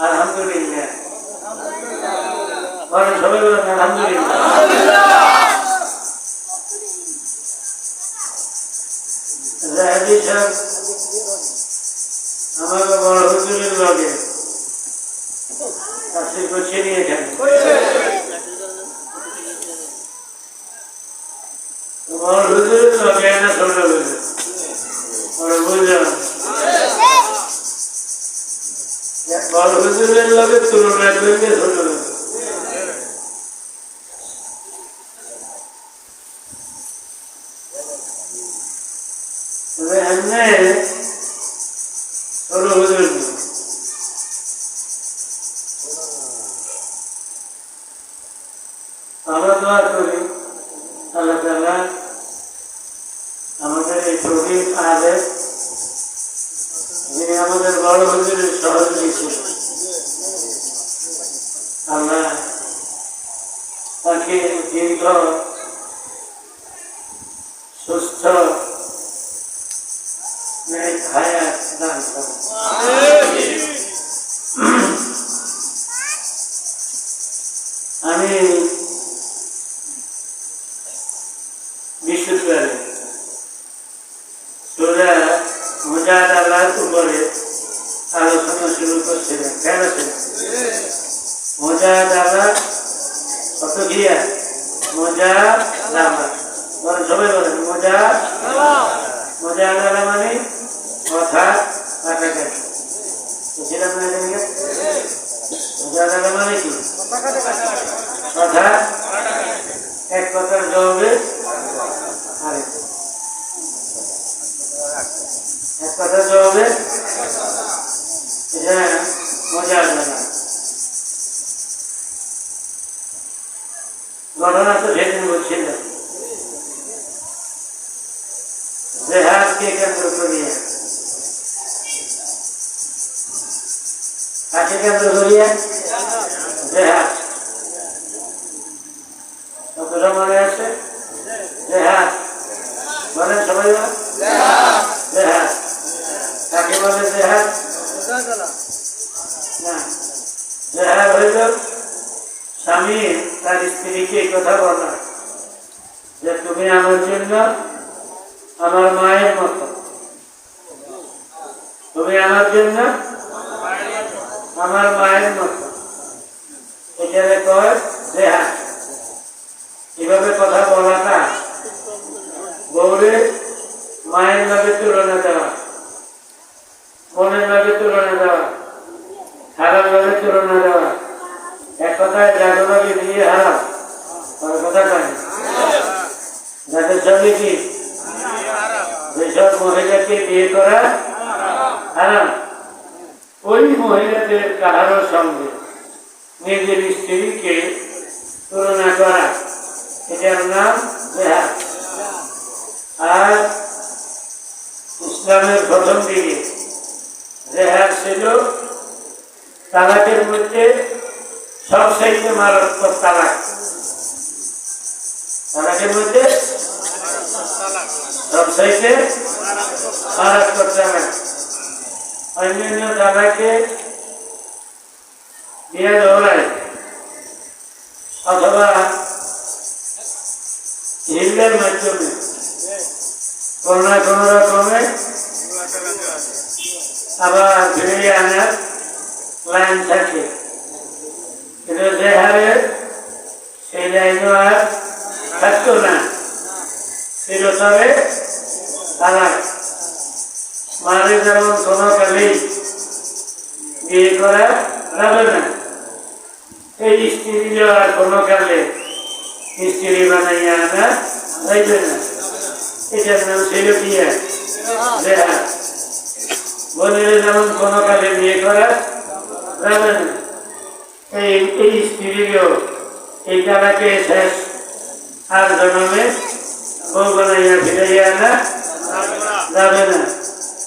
আলহামদুলিল্লাহ। বলেন সবাই বলেন আলহামদুলিল্লাহ। জাহেদি সাহেব আমাকে বড় হুজুরের লগে তাফসীর করছে নিয়ে এখানে বড় হুজুরের লগে না ছোট হুজুর বড় বুঝলাম বড় হুজুরের লগে তুলনা করলে ছোট হুজুর। তবে এমনি ছোট হুজুর আমরা দোয়া করি আল্লাহ তাআলা আমাদের এই শহীদ আলেম যিনি আমাদের বড় হুজুরের সহযোগী ছিলেন, আল্লাহ তাকে দীর্ঘ সুস্থ হায়াত দান করেন। আমি বিশুদ্ধবারে সূরা মুজাদালার উপরে আলোচনা শুরু করছিলেন। কেন ছিলেন মুজাদালা? কত গিয়া মুজাদালা বলেন সবাই বলেন মুজাদালা মানে কথা কাটাকাটি। বুঝছিলাম না? মুজাদালা মানে কি? কথা এক কথার জবাবে আরেক এক কথার জবাবে, এটা মুজাদালা। ঘটনা তো সেদিন বলছিলেন জেহাদকে কেন্দ্র করিয়া, কাকে কেন্দ্র করিয়া? জেহাদ। কতটা মনে আছে? জেহাদ বলেন সবাই জেহাদ। কাকে বলে জেহাদ? না, জেহাদ হইল স্বামী তার স্ত্রীকে এই কথা বলা যে তুমি আমার জন্য আমার মায়ের মতো, তুমি আমার জন্য আমার মায়ের মতো, এটারে কয় জেহাদ। এভাবে কথা বলাটা বউরে মায়ের লগে তুলনা দেওয়া, বোনের লগে তুলনা দেওয়া, খারাপ লগে তুলনা দেওয়া, এক কথায় যাদের লগে বিয়ে হারাম, ওর কথা কয় যাদের সঙ্গে কি যেসব মহিলাকে বিয়ে করা হারাম, ওই মহিলাদের কাহারোর সঙ্গে নিজের স্ত্রীকে তুলনা করা, এটার নাম জেহাদ। আর ইসলামের প্রথম দিকে জেহাদ ছিল তালাকের মধ্যে সবচাইতে মারাত্মক তালাক। তালাকের মধ্যে সবচাইতে মারাত্মক তালাক। অন্যান্য তালাকে দিয়ে দৌড়ায় অথবা হিলের মাধ্যমে কোনো না কোনো রকমে আবার ফিরিয়ে আনার লাইন থাকে, কিন্তু যে হারে সেই লাইনও আর থাকতো না, ছিল তবে তালাক। মানে যেমন কোনো কালেই বিয়ে করা যাবে না, এই স্ত্রীও আর কোনো কালে স্ত্রী বানাইয়া আনা যাইবে না, এটার নাম ছিল বিয়ে জেহাদ। বোনের যেমন কোনো কালে বিয়ে করা যাবে না, এই স্ত্রীও এই তালাকে শেষ আর জন্মে বউ বানাইয়া ফিরাইয়া আনা যাবে না,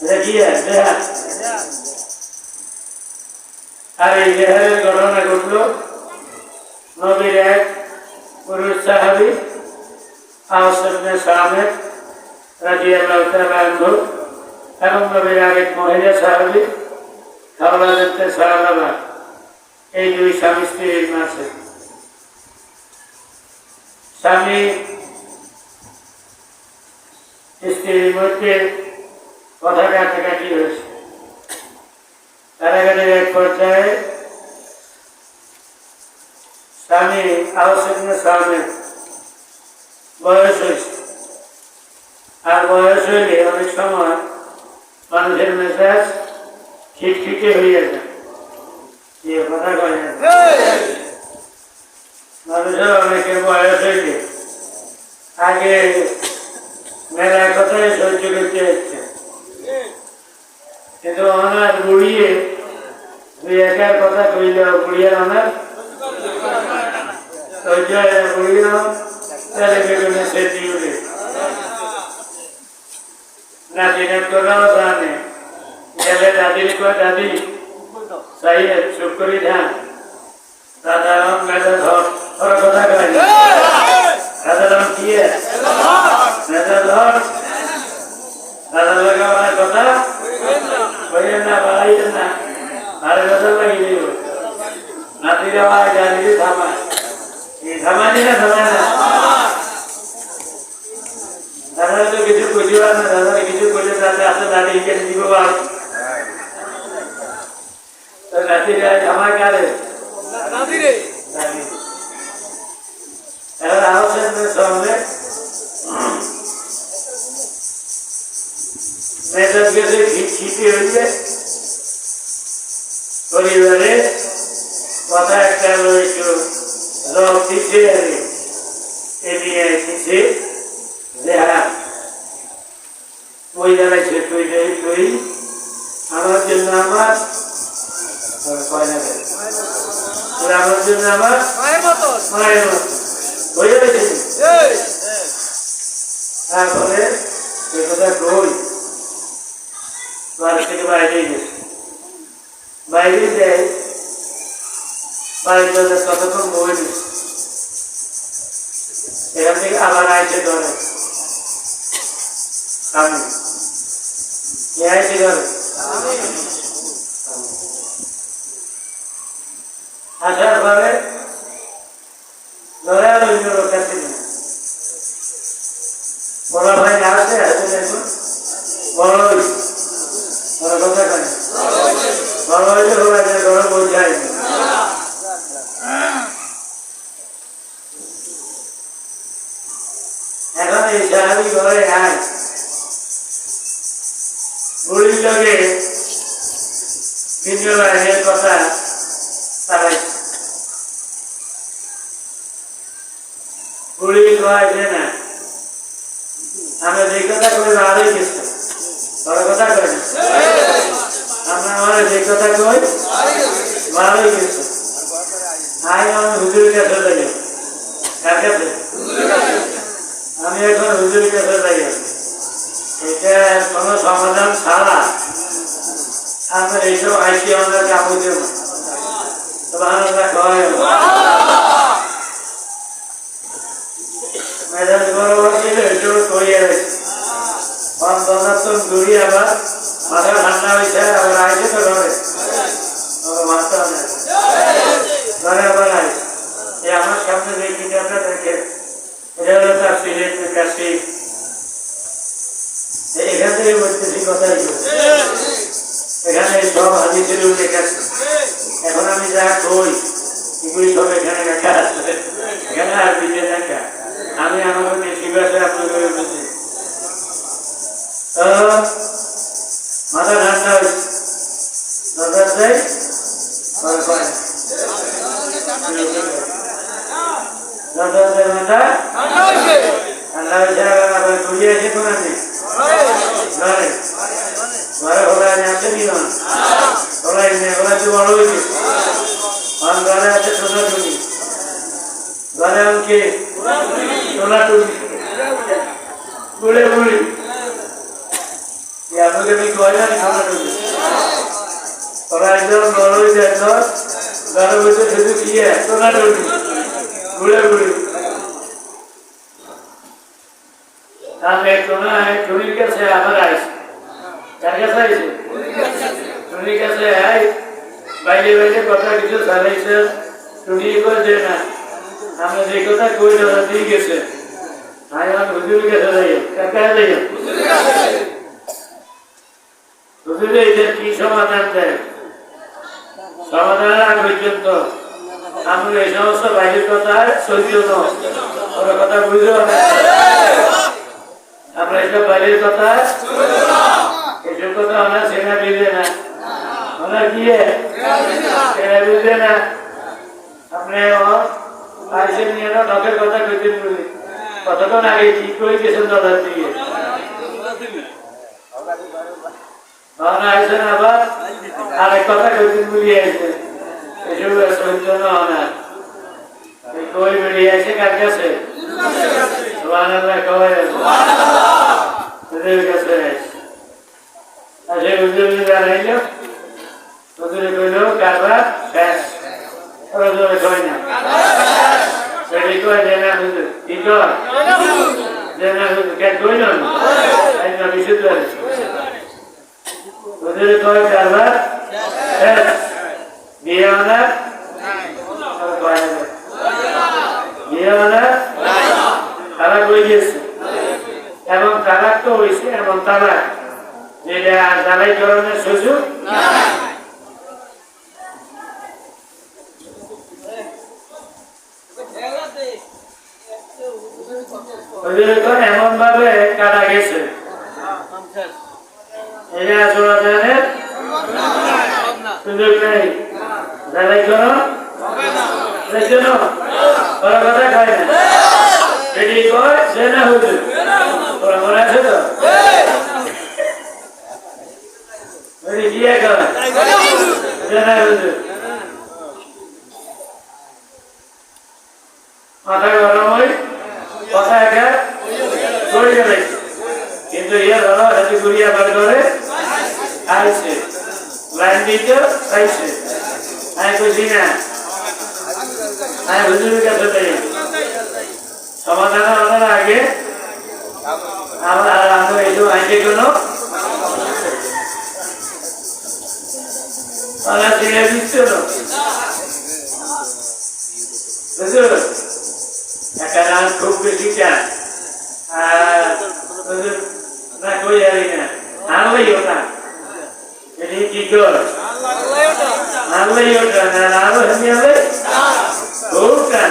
রেখিয়া জেহাদ। আর এই জেহাদের ঘটনা ঘটল নবীর এক পুরুষ সাহাবী আওস ইবনে সামিত রাদিয়াল্লাহু তাআলা আনহু এবং নবীর আরেক মহিলা সাহাবী খাওলা বিনতে সালামা এই দুই স্বামী স্ত্রীর মাঝে স্বামী স্ত্রীর মধ্যে কথা কাটাকাটি হয়েছে। কাটাকাটির এক পর্যায়ে স্বামী স্বামীর বয়স হয়েছে। আর বয়স হইলে অনেক সময় মানুষের মেজাজ খিটখিটে হয়ে যায়। কথা কয় না, মানুষের অনেকের বয়স হইলে আগে মেলা কথায় সহ্য করতে হচ্ছে, কিন্তু ওনার বুড়িয়ে দুই একার কথা কইল বুড়িয়ে ওনার সহ্য বুড়িও নাতিনাতরাও জানে গেলে দাদির কয় দাদি চাই চুপ করি ধান দাদারাম মেজা ধর ওরা কথা কয় দাদারাম কি মেজা ধর দাদা লাগা আমার কথা কইলেন না বাড়াইলেন না আর কথা লাগিয়ে দিব নাতিরা ভাই জানি থামায় এই থামানি না থামায় না দাদা তো কিছু কইবা না দাদা কিছু কইলে তাতে আসলে দাদি কেন দিব ভাই তো নাতিরা থামায় কারে দাদি রে দাদি এর আওয়াজের সামনে মেজাজ গেছে খিটখিটে হইছে পরিবারে কথা একটা একটু রব দিচ্ছে এদিকে দিচ্ছে যে হ্যাঁ ওই দাঁড়াইছে তুই তুই আমার জন্য আমার আমার জন্য আমার মায়ের মতো হয়ে গেছে। তারপরে সে কথা কই বাড়ি থেকে বাইরে গেছে, বাইরে যায় বাড়িতে কতক্ষণ বই দিচ্ছে, এখান থেকে আবার আইসে ধরে স্বামী কে আইসে ধরে আসার পরে ধরে আর অন্য লোক কাছে বড় ভাই আসে হাতে দেখুন বড় কথা কেন বড় হইলে হলো একটা গরম বই যায় এখন এই সাহাবি ঘরে আয় বুড়ির লগে ভিন্ন বাহিনীর কথা তারাই বুড়ি কয় যে না আমরা যে কথা কই আরোই গেছে বড় কথা কই না আমরা আমার যে কথা কই ভালোই গেছে আই আমার হুজুরের কাছে যাই কার কাছে আমি এখন হুজুরের কাছে যাই এটা কোনো সমাধান ছাড়া আমরা এইসব আইসি আমরা কাপড় দেব আমরা কয় মেজাজ বরাবর ছিল এসব করিয়া রয়েছে দূরি আবার মাথা ঠান্ডা হয়েছে আবার আইসে তো ঘরে মাথা ঘরে আবার আইসে আমার সামনে যে কিতাবটা দেখে এটা হলো তার সিলেটের কাছে এখান থেকে বলতেছি কথাই এখানে সব হাদিসের উল্লেখ আছে। এখন আমি যা কই এগুলি সব এখানে লেখা আছে, এখানে আর বিজে লেখা আমি আমার বেশি ভাষায় আপনাকে বলছি মাথা ঠান্ডা হয়েছে দরকার দেয় মাথা ঠান্ডা হয়েছে আবার ঘুরিয়ে এসে কোন নেই ঘরে ঘরে ঘোড়ায় আছে নি না ঘোড়াই নেই ঘোড়া তো বড় হয়েছে ঘরে আছে সোনা টুনি ঘরে আমাকে সোনা টুনি বুড়ে বুড়ি আপনাকে আমি কয় না সোনা টুনি ওরা একদম বড় হয়ে যায় তো ঘরে বসে শুধু কি সোনা টুনি বুড়ে বুড়ি আমি টুনির কাছে আমার আইসি কার কাছে আইসি টুনির কাছে আই বাইরে বাইরে কথা কিছু চালাইছে টুনিয়ে করে দেয় না আমরা যে কথা কই না দিয়ে গেছে আমি আমার হুজুর কাছে যাই কাকা যাই হুজুরে এটা কি সমাধান দেয় সমাধানের আগ পর্যন্ত আমরা এই সমস্ত বাইরের কথা সহ্য নয় ওর কথা বুঝলো না আমরা এইসব বাইরের কথা এইসব কথা আমরা সেনা বুঝে না আমরা কি সেনা বুঝে না আপনি আইসেন নিয়ে নখের কথা কইতেন বলি কতক্ষণ আগে ঠিক করে গেছেন দাদার দিকে আইসেন আবার আরেক কথা কইতেন বলি আইসেন এসব সহ্য না কই বেরিয়ে আছে কার কাছে সুবহানাল্লাহ কয় ওদের কাছে আসে হুজুর জানাইল হুজুরে কইল কারবার শেষ ওরা জোরে কয় না সেটি কয় যে না হুজুর কি কয় যে না হুজুর কে কইল না এই না বিশুদ্ধ হুজুরে কয় কারবার শেষ বিয়ে না কয় না তারা হয়ে গেছে এবং তালাক তো হয়েছে এবং তালাক যেটা তালাই ধরনের সুযোগ এমন ভাবে কাটা গেছে এটা সমাধানের সুযোগ নেই তালাই করো ওরা কথা কয় না এটি কয় যে না হুজুর ওরা মনে আছে তো এটি কি কয় যে না হুজুর মাথা গরম হই কথা একা করিয়ে রাখছে কিন্তু ইয়ে ধরো হাতি ঘুরিয়া বার করে আইছে লাইন দিতে চাইছে আমি কইছি না আমি হুজুরের কাছে যাই সমাধান হওয়ার আগে আমরা এই আইনের জন্য দিচ্ছিল হুজুর একটা রান খুব বেশি চান না কই যাবি না আনলেই ওটা এটি কি কর আনলেই ওটা না আরো হেমি হবে খুব চান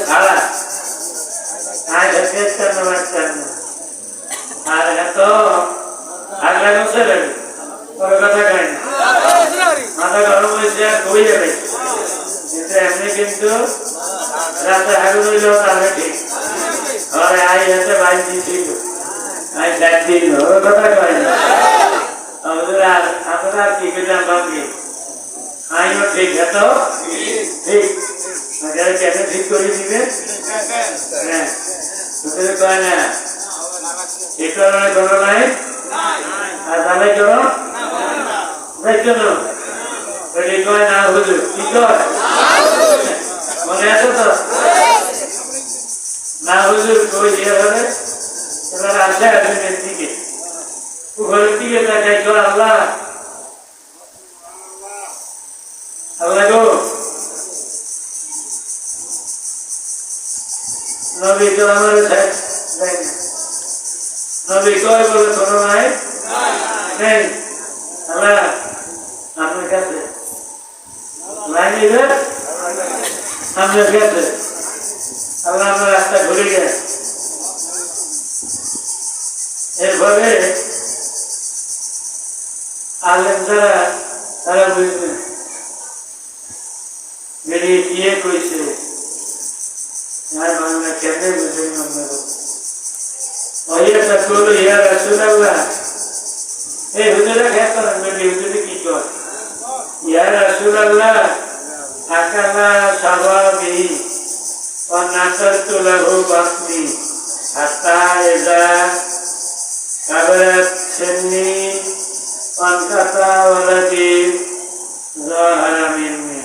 ছাড়া আর এত আগলা গেছে কথা কয় না মাথা গরম হয়েছে আর কই যাবে কিন্তু এমনি কিন্তু রাতে আগুন হইল তাহলে ঠিক আরে আই হাতে বাইক দিয়েছিল আই ডাক দিল ওর কথা কয় না আপনারা কি করলাম ভাবি আইও ঠিক এত ঠিক কেন ঠিক করে দিবে হ্যাঁ কয় না ঠিক কারণে করো নাই আর তাহলে করো কেন কয় না হুজুর কি কয় মনে আছে তো না হুজুর কই দিয়ে হবে এবার আসে আসবেন দিকে ঘরের দিকে তাকাই কর আল্লাহ আল্লাহ গো নবী তো আমার নবী কয় বলে কোনো নাই নেই আল্লাহ আপনার কাছে নাই নিবে আপনার কাছে আল্লাহ আমার রাস্তা ঘুরে গেছে এরপরে আলেম যারা তারা বুঝবেন বেরিয়ে গিয়ে কইছে আর বাংলা কেমনে বুঝবেন আপনারা ওইয়া তকল ইয়া রাসূলুল্লাহ এই হুজুরা খেত করেন বেরিয়ে হুজুরে কি কর ইয়া রাসূলুল্লাহ আকালা সাবাবি ওয়া নাসাতু লাহু বাসমি হাত্তা ইযা কাবারাত সিন্নি ওয়ানকাতা ওয়ালাদি যাহারা মিন্নি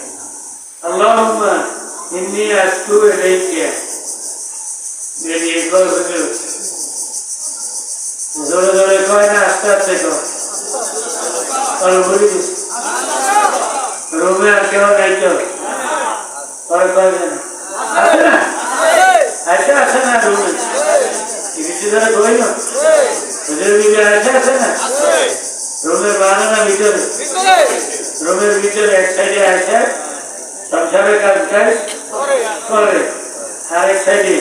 আল্লাহুম্মা ইন্নী আশকু ইলাইকা বেরিয়ে কর হুজুর জোরে জোরে কয় না আস্তে আস্তে কর আর বলি রুমে আর কেউ নাই তো পরে কয়জন আছে না আছে না রুমে কিছু ধরে কই না হুজুর বিবি আছে না রুমের বাইরে না ভিতরে রুমের ভিতরে এক সাইডে আছে সংসারের কাজ করে আর এক সাইডে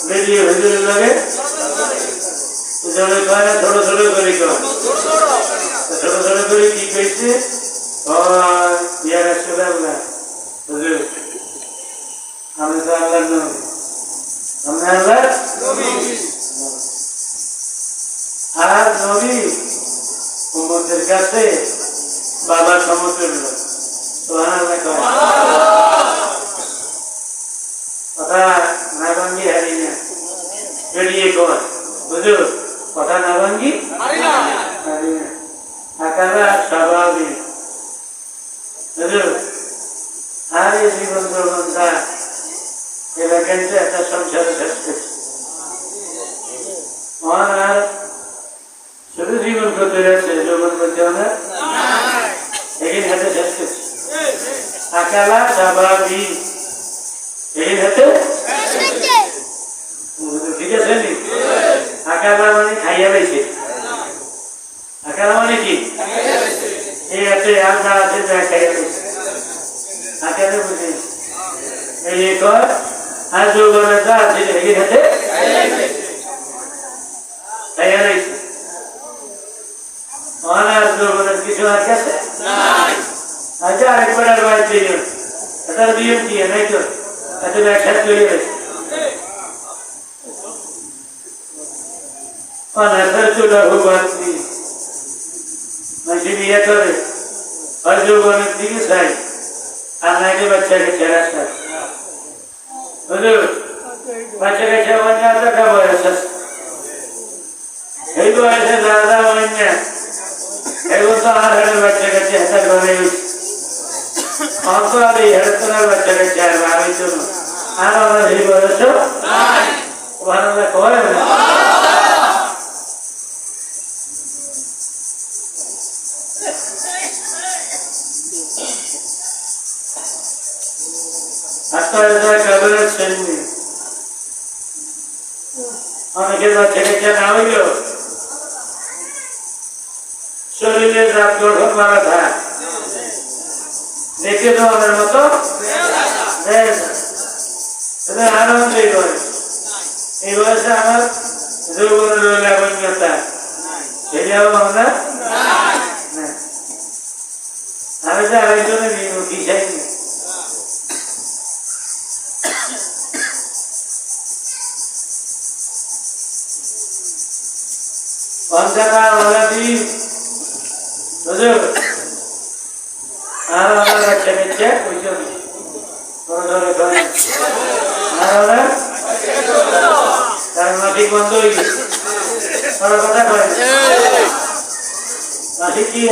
বেরিয়ে হুজুরের লাগে ছোট ছোট করে ছোট ছোট করে কি কইছে হুজুর আমি তো আল্লাহর নবী আমি আল্লাহর আর নবী উম্মতের কাছে বাবার সমতুল্য সুবহানাল্লাহ কথা না ভাঙ্গি হারি না বেরিয়ে কর হুজুর কথা না ভাঙ্গি হারি না আকারা স্বাভাবিক হুজুর আর এই জীবন প্রবন্ধা এলাকাতে একটা সংসারে শেষ করছে আর শুধু জীবন করতে যাচ্ছে জীবন করতে হবে এগিয়ে হাতে শেষ করছে আকালা স্বাভাবিক এগিয়ে হাতে ঠিক আছে নি আকালা মানে খাইয়া পাইছে আকালা মানে কি এই আছে আর যা আছে যা খাইয়া পাইছে আকালে বুঝি এই কর আর যৌবনে যা আছে এগিয়ে হাতে খাইয়া পাইছে অনার যৌবনের কিছু আর কাছে আচ্ছা আরেকবার আর বাইর দিও এটা দিও কি নাই তো এত ব্যাখ্যা তৈরি হয়েছে অনার চুলা ভগবান মানুষ বিয়ে করে আর যৌবনের দিকে চাই আর নাইলে বাচ্চাকে ছেড়া চাই বুঝলো বাচ্চাকে ছেড়া টাকা বয়স আছে এই বয়সে দাদা অন্য এগুলো তো আর হেঁটে বাচ্চাকে চেষ্টা করে অত আর এই হেঁটে বাচ্চাকে চাইবে আমি জন্য আর আমার এই বয়স ভালো করে না অনেকের বাচ্চাকে না হইল শরীরের রাত গঠন মারা থাক দেখে দেওয়ার মতো আনন্দ এই বয়স এই বয়সে আমার যৌবনের লাবণ্যতা সেটাও আমরা আমি তো আরেকজনের কি চাইনি পঞ্চাকা ওলাদি হুজুর আর আমার বাচ্চা নিচ্ছে ওই জন্য তার মাসিক বন্ধ হয়ে গেছে কথা কয় মাসিক কি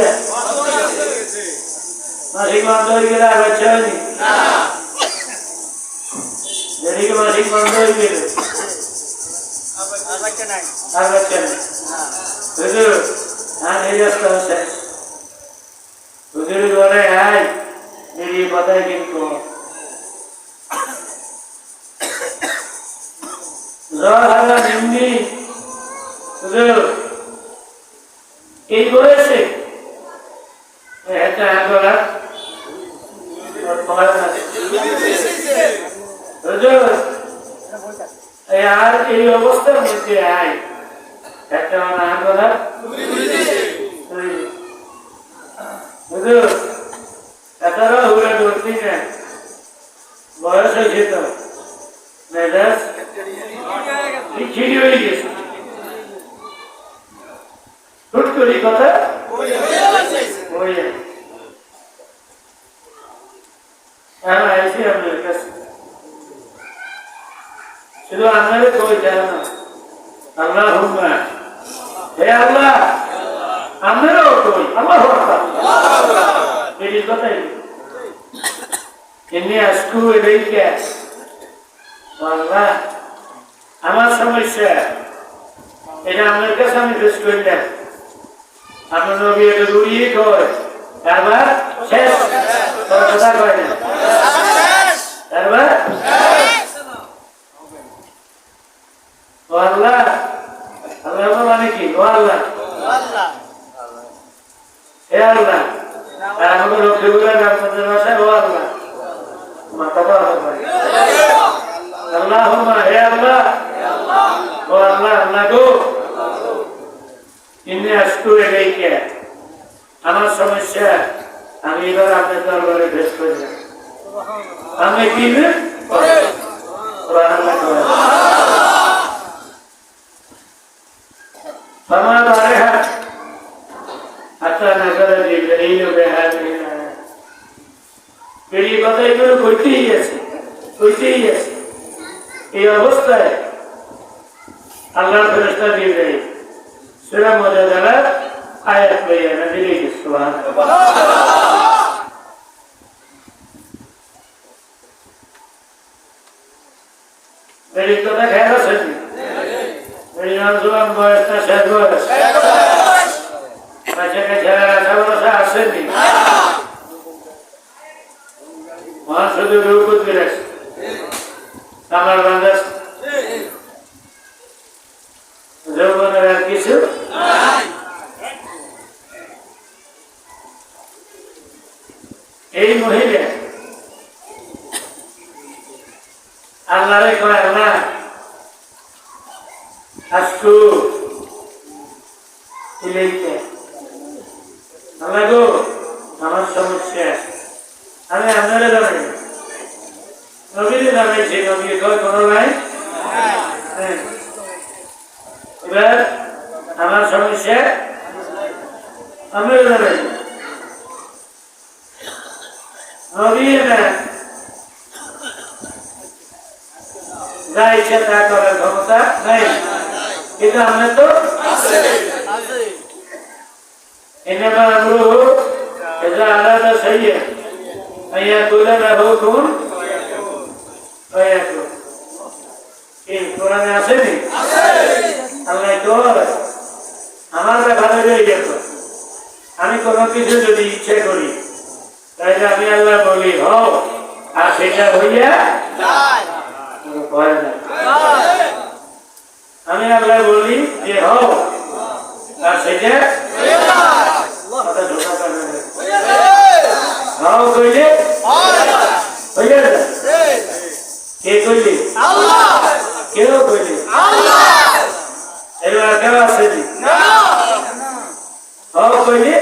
মাসিক বন্ধ হয়ে গেলে আর বাচ্চা হয়নি যেদিকে মাসিক বন্ধ হয়ে গেলে আর বাচ্চা নেই হুজুর আর এই রাস্তা হচ্ছে হুজুর ঘরে আয় মেরিয়ে কথায় কিন্তু এই বয়সে আর এই অবস্থার মধ্যে আয় একটা আন্দোলন এটারও হুড়ে ধরছি না বয়স হয়েছে তো মেজাজ খিচড়ি হয়ে গেছে হুট করি কথা আইসি আপনার কাছে শুধু আপনাদের কই জানো না আল্লাহ হুম্মা হে আল্লাহ আপনারও কই আল্লাহ এই কথাই এমনি আজকু এদিকে আল্লাহ আমার সমস্যা এটা আপনার কাছে আমি ফেস করলাম আপনার নবী এটা দূরিয়ে কয় তারপর শেষ তোর কথা কয় না তারপর ও আল্লাহ আল্লাহ মানে কি ও আল্লাহ হে আল্লাহ আর আমাকে রক্ষীগুলোর আপনাদের ভাষায় ও আল্লাহ মাথা তো আল্লাহ হে আল্লাহ ও আল্লাহ আল্লাহ গো ইন্নি আশকু ইলাইকা আমার সমস্যা আমি এবার আপনার দরবারে পেশ করি আমি কি فما ضرها حتى نزل جبريل بهذه الآية বেরিয়ে কথা এগুলো কইতেই আছে এই অবস্থায় আল্লাহর ফেরেশতা জিবরাইল সূরা মুজাদালা আয়াত লইয়া নাযিল হইছে সুবহানাল্লাহ বেরিয়ে কথা খেয়াল আছে বেরিয়ে জোয়ান বয়সটা শেষ বয়স বাচ্চাকে ছেড়ে রাখা বসা আসেনি শুধু রূপত বিরাছে আমার বান্ধব যৌবনের আর কিছু এই মহিলা আল্লাহরে কয় আল্লাহ আজকু ইলাইকা আল্লাহ গো আমার সমস্যা আমি আপনারা জানাই নবীর জানাইছি নবী কয় কোনো নাই এবার আমার সমস্যা আমরা জানাই নবী না যা ইচ্ছা তা করার ক্ষমতা নাই কিন্তু আমরা তো إنما أمره إذا أراد شيئا أن يقول له كن فيكون এই কোরআনে আসেনি আল্লাহ তোর আমার ভালো হয়ে গেল আমি কোনো কিছু যদি ইচ্ছে করি তাহলে আমি আল্লাহ বলি হও আর সেটা হইয়া আমি আল্লাহ বলি যে হও আর সেটা হও কইলে হইয়া যায় কে কইলি কেউ কইলি এবার কেউ আছে হও কইলি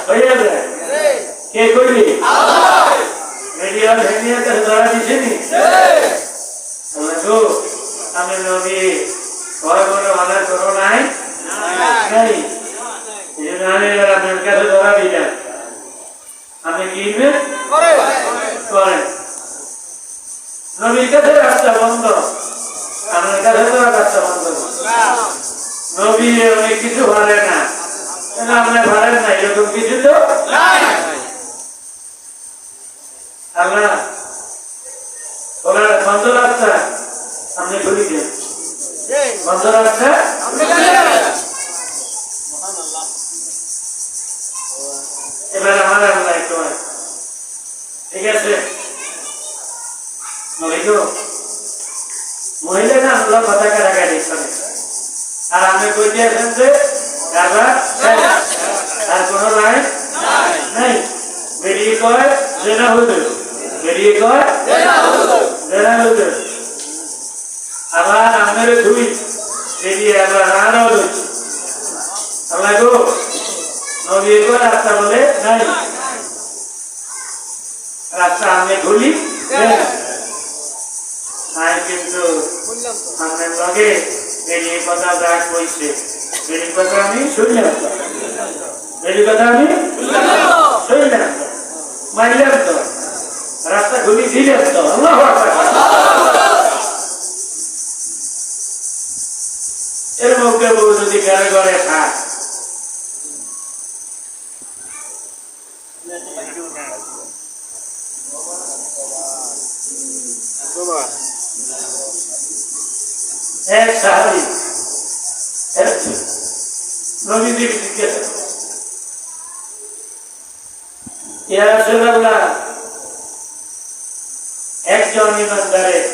হইয়া যায় কে কইলি রেডিয়াল হেনিয়াতে ধরা দিছেনি আমি নবী কয় বলে অনার করো নাই নাই এই জন্য আমি আপনার কাছে ধরা দিলাম আমি কি করেন নবীর কাছে রাস্তা বন্ধ আমার কাছে তো রাস্তা বন্ধ নবী অনেক কিছু ভালে না আপনি ভালেন না এরকম কিছু তো আল্লাহ ওনার বন্ধ রাস্তা আপনি খুলি দেন বন্ধ রাস্তা এবার আমার আল্লাহ একটু ঠিক আছে মহিলা না আল্লাহ কথা কাটাকাটি করে আর আপনি কই দিয়েছেন যে আর কোন লাইন নাই বেরিয়ে কয় জেনা হুজুর বেরিয়ে কয় জেনা হুজুর আবার আমাদের দুই বেরিয়ে আবার আরো হচ্ছে আল্লাহ গো নবী কয় রাস্তা বলে নাই রাস্তা আমি ভুলি কিন্তু আপনার লগে বেরিয়ে কথা যা কইছে বেরিয়ে কথা আমি শুনলাম বেরিয়ে কথা আমি শুনলাম মানলাম তো রাস্তা ঘুরি দিলাম তো আল্লাহু আকবার এর মধ্যে বউ যদি ঘরে ঘরে খায় এক সাহাবী নবীজির জিজ্ঞাসা ইয়া রাসূলুল্লাহ, একজন ইমানদারের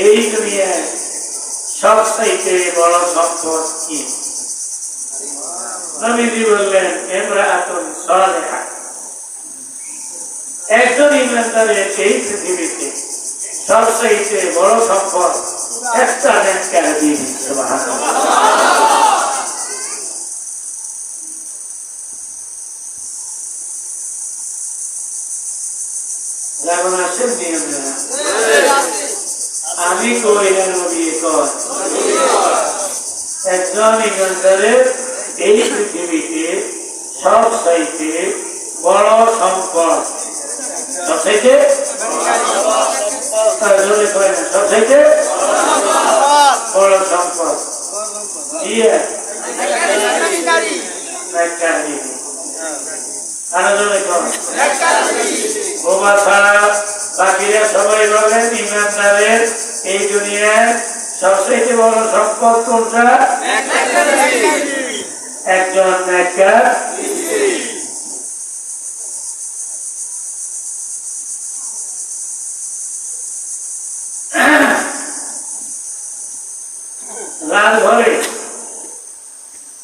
এই দুনিয়ায় সবচাইতে বড় সম্পদ কি? নবীজি বললেন, ইমরাআতুন সালিহা। একজন ইমানদারের এই পৃথিবীতে সবচাইতে বড় সম্পদ একটা নেককার বিবি। সুবহানাল্লাহ। যেমন আছেন নিয়মরা, আমি কইলেন নবী কয়, একজন ইমানদারের এই পৃথিবীতে সবচাইতে বড় সম্পদ, সবচাইতে সবচাইতে বড় সম্পদ বোমা ছাড়া বাকিরা সবাই বলেন ইমানদারের এই দুনিয়ায় সবচেয়ে বড় সম্পদ কোনটা? একজন নেককার স্ত্রী। রাজঘরে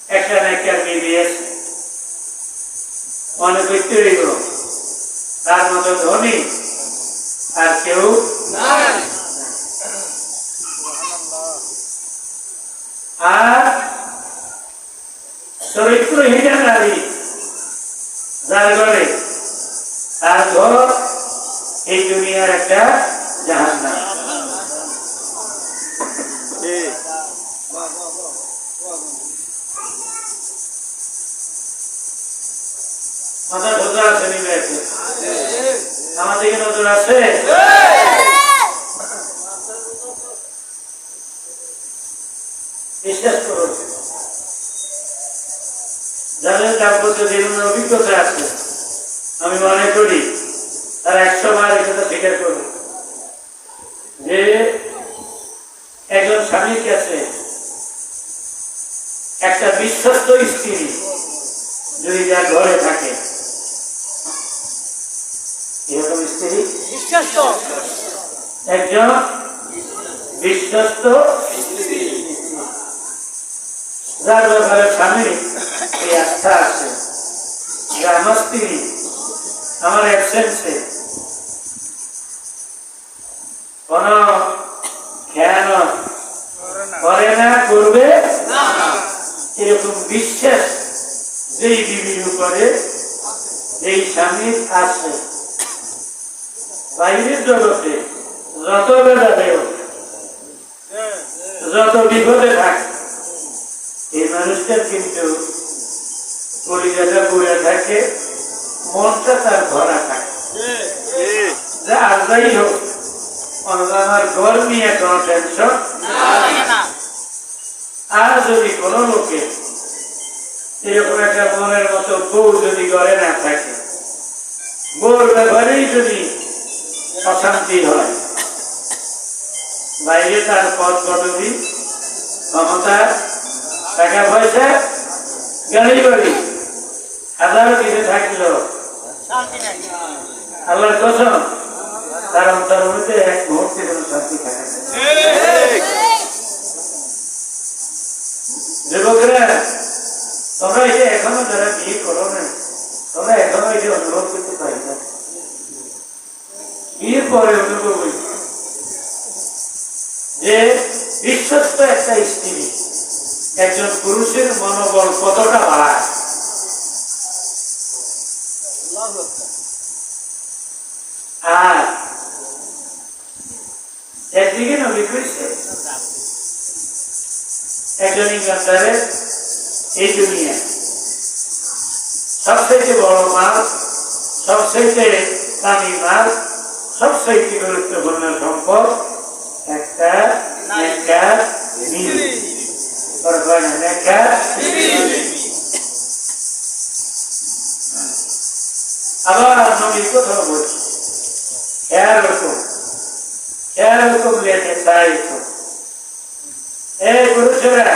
একটা নেককার বিবি আছে, অনেক উত্তরীয়, তার মতো ধনী আর কেউ নাই। আর চরিত্রহীন নারী যার ঘরে, তার ঘর এই দুনিয়ার একটা জাহান্নাম। মাথা ঢোকা আছে, নিবে আছে, আমার দিকে নজর আছে। বিশ্বাস করুন, যাদের দাম্পত্য জীবনের অভিজ্ঞতা আছে, আমি মনে করি তারা 100 বার এই কথা স্বীকার করবে যে একজন স্বামীর কাছে একটা বিশ্বস্ত স্ত্রী যদি যার ঘরে থাকে, এরকম স্ত্রী একজন বিশ্বস্ত স্ত্রী, যার ব্যাপারে স্বামী এই আস্থা আছে যে আমার স্ত্রী আমার অ্যাবসেন্সে কোন খেয়ানত করে না, করবে না, এরকম বিশ্বাস যেই বিবির উপরে এই স্বামীর আছে, বাইরের জগতে যত বেলা দেও, যত বিপদে থাক, এই মানুষটার কিন্তু কলিজাটা পড়ে থাকে, মনটা তার ভরা থাকে। আর যাই হোক, আমার ঘর নিয়ে কোনো টেনশন। আর যদি কোনো লোকে এরকম একটা মনের মতো বউ যদি ঘরে না থাকে, বউর ব্যাপারেই যদি অশান্তি হয়, বাইরে তার পদ পদবি, ক্ষমতা, টাকা পয়সা, গাড়ি বাড়ি হাজারো কিছু থাকলো, আল্লাহর কসম তার অন্তরের মধ্যে এক মুহূর্তে কোনো শান্তি থাকে না। যুবকরা, তোমরা এই যে এখনো যারা বিয়ে করো না, তোমরা এখনো এই যে অনুভব করতে পারি না, বিয়ের পরে অনুভব হয়েছে যে বিশ্বস্ত একটা স্ত্রী একজন পুরুষের মনোবল কতটা বাড়ায়। আর একদিকে নবী কইছে একজন ইমানদারের এই দুনিয়া সবচেয়ে বড় মাল, সবচেয়ে দামি মাল, সবচেয়ে গুরুত্বপূর্ণ সম্পদ একটা নেককার বিবি। আবার নবীর কথা বলছি, এরকম লেখে তাই এই পুরুষেরা,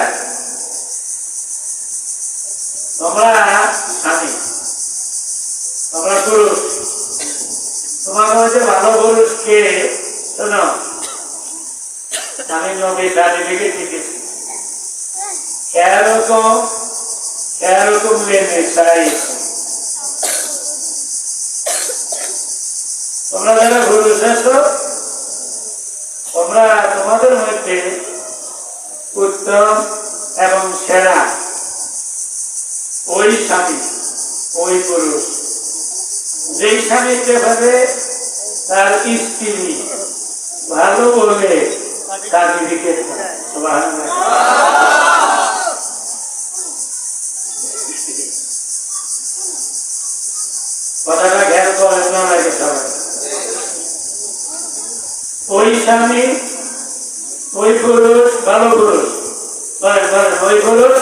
তোমরা স্বামী তোমরা পুরুষ, তোমার মধ্যে ভালো পুরুষ কে? শোনো, আমি নবী সার্টিফিকেট দিতেছি। খেয়ারকম লেনে চাই। তোমরা যারা পুরুষ আছো, তোমরা তোমাদের মধ্যে উত্তম এবং সেরা ওই স্বামী, ওই পুরুষ যেই স্বামীকে ভাবে তার স্ত্রী ভালো বলে সার্টিফিকেট। কথাটা খেয়াল করেন না লাগে সবাই। ওই স্বামী, ওই পুরুষ ভালো পুরুষ, ওই পুরুষ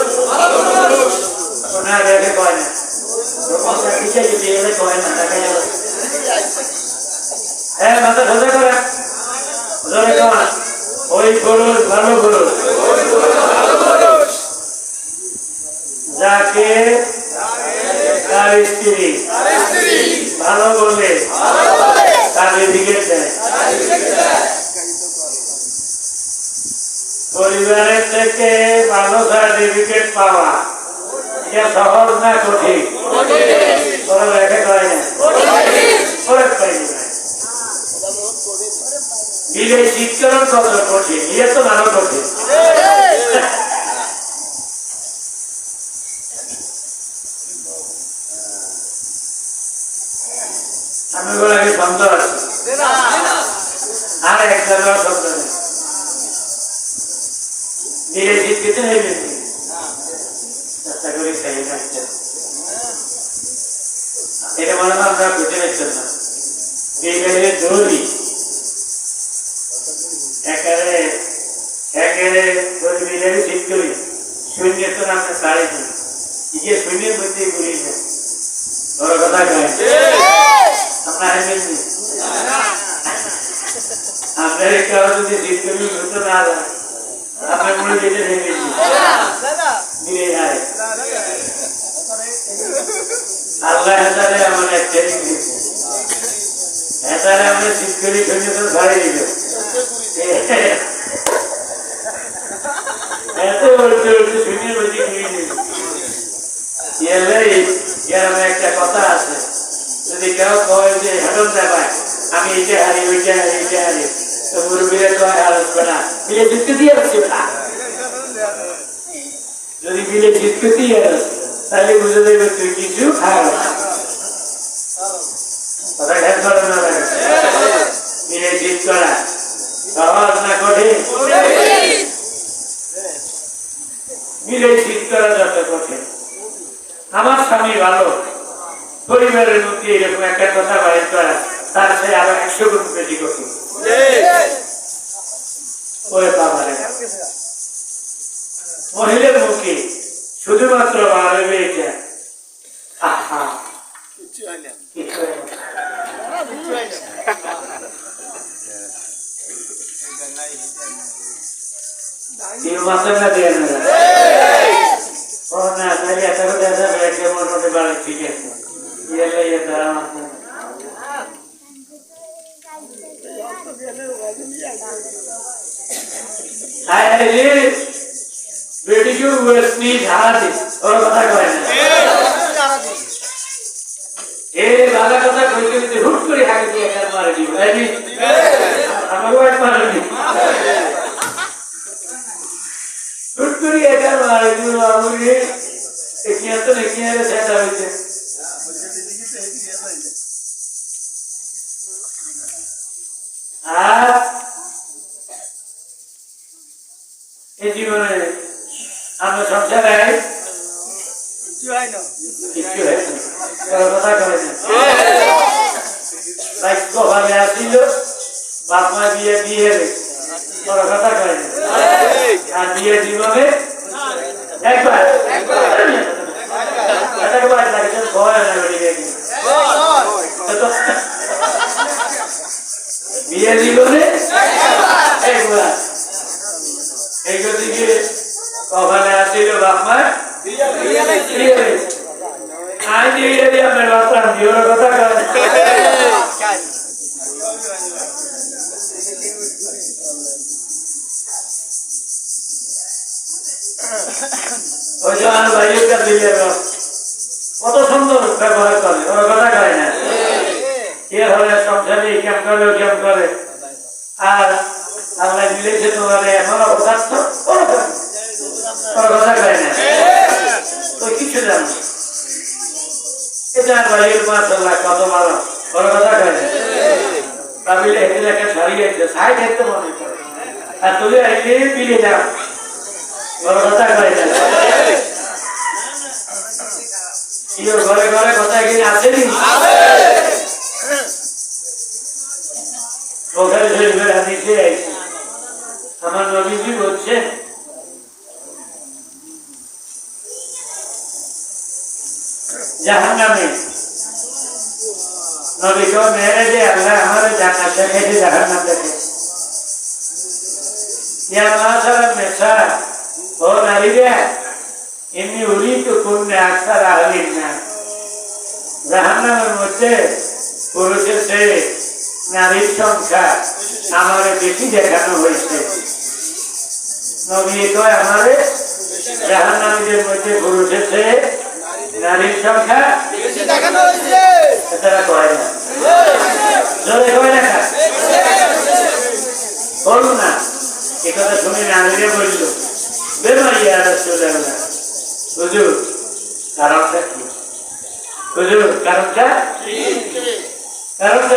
ওনার আগে কয় না, কয় না, দেখা যাবে। হ্যাঁ, মাথা সোজা করে জোরে কন, ওই পুরুষ ভালো পুরুষ যাকে তার স্ত্রী ভালো বলে সার্টিফিকেট দেয়। পরিবারের থেকে ভালো সার্টিফিকেট পাওয়া এটা সহজ না কঠিন? রেখে কয় না, বিলে শিক্ষণ কত কঠিন, ইয়ে তো ভালো কঠিন। আমি আগে শব্দ আছে আর এক জায়গায় শব্দ নেই। বিলে শিক্ষিত হয়ে গেছে চেষ্টা করে খাই না, এটা মনে হয় আমরা বুঝে নিচ্ছেন না। বিলে জরুরি একেবারে বিলের ঠিক করি শূন্য তো আমরা সাড়ে দিই, গিয়ে শূন্যের মধ্যে ঘুরি না। বড় কথা কয় আমরা হেবেন আপনার কারো যদি ঠিক করি ঘুরতে না যায়, আপনার মনে যেতে হেবেন মিলে যায়। আল্লাহ হেতারে আমার এক ট্রেনিং দিয়েছে, হেতারে আমরা ঠিক করি শূন্য তো সাড়ে দিল। এত উঠতে উঠতে শূন্যের মধ্যে ঘুরিয়ে দিল। একটা কথা আছে, যদি কেউ কয় যে হেঁটন দেখায় আমি এটা হারি ওইটা হারি এটা হারি, তো মুরব্বীরা কয় হারবে না, বিলে জিততে দিয়ে আসছে না। যদি বিলে জিততে দিয়ে আসে তাহলে বুঝে দেবে তুই কিছু হারো। কথা খেয়াল করো না, বিলে জিত করা সহজ না কঠিন? মিলে ঠিক করা যত কঠিন। আমার স্বামী ভালো, পরিবারের মধ্যে এরকম একটা কথা বাইর করা তার সাথে আরো 100 গুণ বেশি কঠিন। মহিলার মুখে শুধুমাত্র বাড়বে এটা, মাথা দিয়ে না তাহলে এত মোটামুটি বাড়ি ঠিক আছে। হুট করে হাঁকে দিয়ে মারে দিব আমারও এক মারে দিব, হুট করে একা মারে দিব আমাকে তো নাকি সেটা হয়েছে। আর এই জীবনে আমরা সংসারে ভাবে আসিল বাপ মা বিয়ে দিয়ে বড় কথা কয় না, আর বিয়ে জীবনে একবার বিয়ে জীবনে একবার এইদিকে কপালে আসিল বাপ মা আই দিয়ে আপনার বাচ্চা ওর কথা কয় ওই যে আমার ভাইয়ের দিলে কত সুন্দর ব্যবহার করে ওর কথা কয় না কে হলে সংসারে কেম করে কেম করে আর আল্লাহ মিলেছে তোমার এমন অবদার্থ ওর কথা কয় না তো কিছু জানো এটা ভাইয়ের মাসাল্লাহ কত ভালো ওর কথা কয় না তামিলে হেঁটে একটা ছাড়িয়ে সাইড হেঁটতে মনে করে আর তুলে আইলে পিলে যাও ওর কথা কয় না ঘরে ঘরে কথা কি আসেনি ওখানে শরীফের হাদিসে আমার নবীজি বলছেন জাহান্নামে নবীকে মেরেজে আল্লাহ আমাদের জান্নাত দেখাইছে জাহান্নাম দেখে ইয়া মাশাআল্লাহ নেশা ও নারীরা এমনি উরিত করলে আসার আহলিন না জাহান্নামের মধ্যে পুরুষের চেয়ে নারীর সংখ্যা আমার বেশি দেখানো হয়েছে নবী কয় আমারে জাহান্নামীদের মধ্যে পুরুষের চেয়ে নারীর সংখ্যা বেশি দেখানো হয়েছে এটা কয় না জোরে কয় না বলুন না এই কথা শুনে নারীরা বলল বেমারিয়া রাসূলুল্লাহ হুজুর কারণটা কি হুজুর কারণটা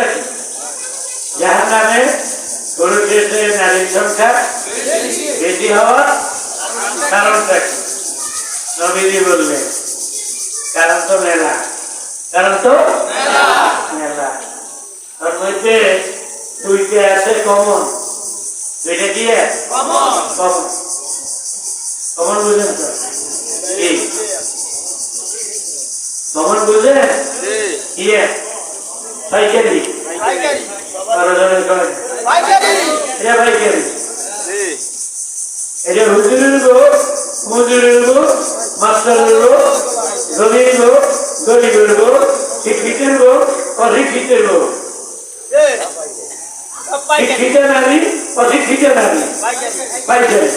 কি জাহান্নামে পুরুষের চেয়ে নারীর সংখ্যা বেশি হওয়ার কারণটা কি নবীজি বললেন কারণ তো মেলা তার মধ্যে দুইটা আছে কমন দুইটা কি কমন বুঝেন তো কমন বুঝেন কি পাইকারি এটা হুজুরের লোক মজুরের লোক মাস্টারের লোক ধনীর লোক গরিবের লোক শিক্ষিতের লোক অশিক্ষিতের লোক শিক্ষিত নারী অশিক্ষিত নারী পাইকারি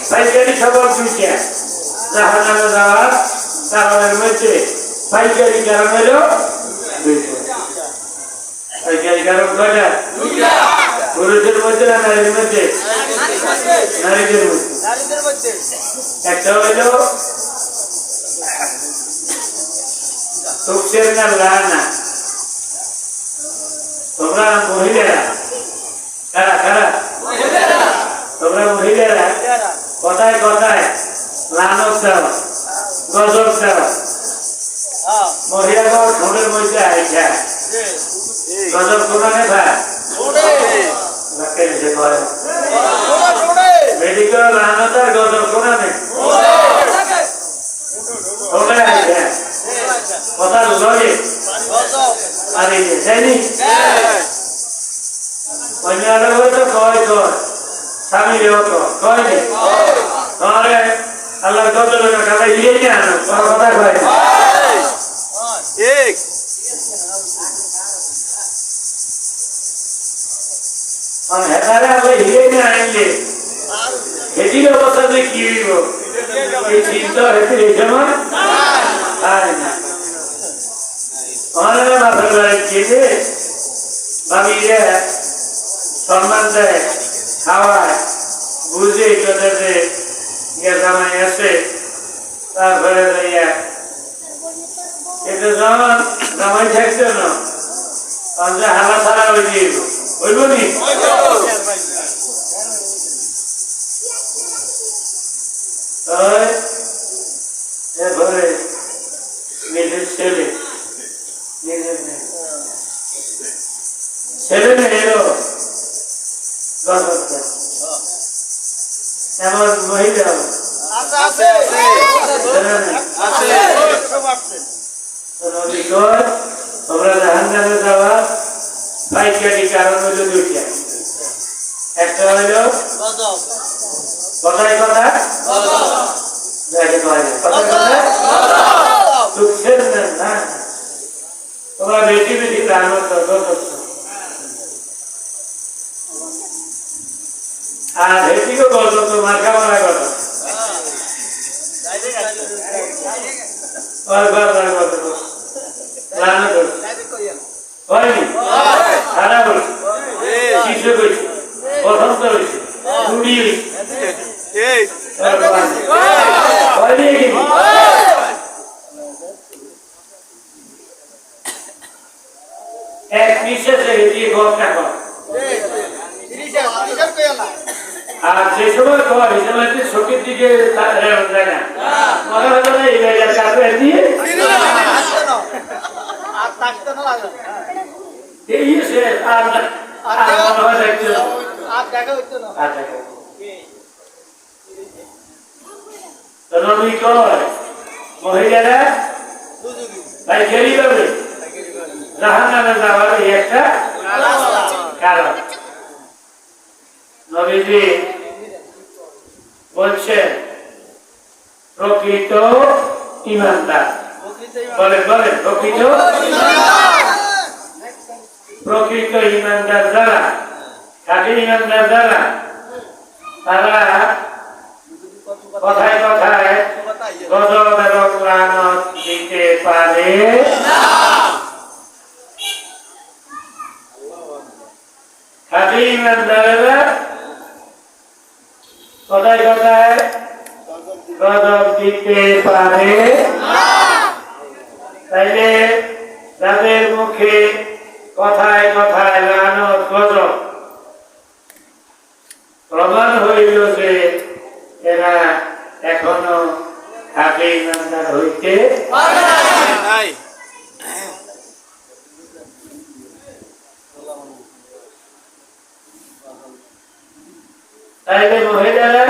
পাইকারি সবার দুইটা জাহান্নামে যাওয়ার কারণের মধ্যে পাইকারি কারণ হলো দুইটা পাইকারি কারণ কয়টা পুরুষের মধ্যে না নারীর মধ্যে নারীদের মধ্যে একটা হলো তুকসের না লানা তোমরা মহিলারা কারা কারা তোমরা মহিলারা কথায় কথায় লানক দাও গজব দাও মহিলাগর ঠোঁটের মধ্যে আইসা গজব কোনানে ভাই মেডিকেল লানতার গজব কোনানে কথার লগে আর যাইনি অন্য আলো তো কয় কয় স্বামী কয়নি তোমারে আল্লাহর গজব কাটা ইয়ে নিয়ে আনো কোনো কথা কয় ঠিক হেতারে আমরা হিরে নিয়ে আনলে হেটির অবস্থাতে কি হইব এই চিন্তা হেতে এই সময় হয় না অনেক মাথার বাড়ি খেয়ে ভাবিরে সম্মান দেয় খাওয়ায় বুঝে কোথাতে জামাই আছে তারপরে এটা যখন জামাই থাকছে না তখন হালা ছাড়া হয়ে যাইব হইব নি এরপরে নিজের ছেলে ছেলে মেয়ে এলো এমন মহিলা তোমরা জাহান্নামে যাওয়া পাইকারি কারণ হইল দুইটা একটা হইল কথায় কথা কত যথেষ্ট আর এদিকেও বলতো তোমার কামনা কথা হয়নি সারা বলছি শিশু হয়েছে বসন্ত হয়েছে কুড়ি হয়নি এক নিঃশ্বাসে দিয়ে ঘরটা কর আর যে সময় ঘর এই সময় চোখের দিকে যায় না মনে হতো না এই জায়গার কাপড় দিয়ে মহিলারা তাই খেলি পাবে জাহান্নামে যাওয়ার এই একটা কারণ নবীজি বলছেন প্রকৃত ঈমানদার বলেন বলেন প্রকৃত ঈমানদার যারা খাঁটি ঈমানদার যারা তারা কথায় কথায় গজব এবং লানত দিতে পারে না খাঁটি ঈমানদারেরা কথায় কথায় গজব দিতে পারে না তাইলে তাদের মুখে কথায় কথায় লানত গজব প্রমাণ হইল যে এরা এখনো খাঁটি ঈমানদার হইতে পারে নাই তাইলে মহিলারা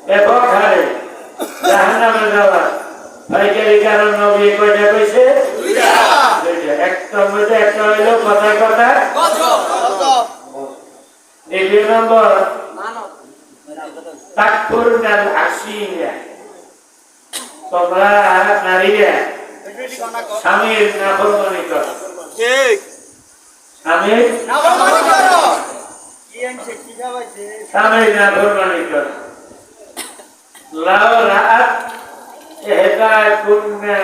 ব্যাপক হারে জাহান্নামে যাওয়া পাইকারি কারণ নবী কয়টা কইছে একটা মধ্যে একটা হইল কথায় কথায় দ্বিতীয় নম্বর তাকফুরনাল আশিরা তোমরা নারীরা স্বামীর নাফরমানি করো স্বামীর নাফরমানি করো লাউ রাআত ইহদাকুন্না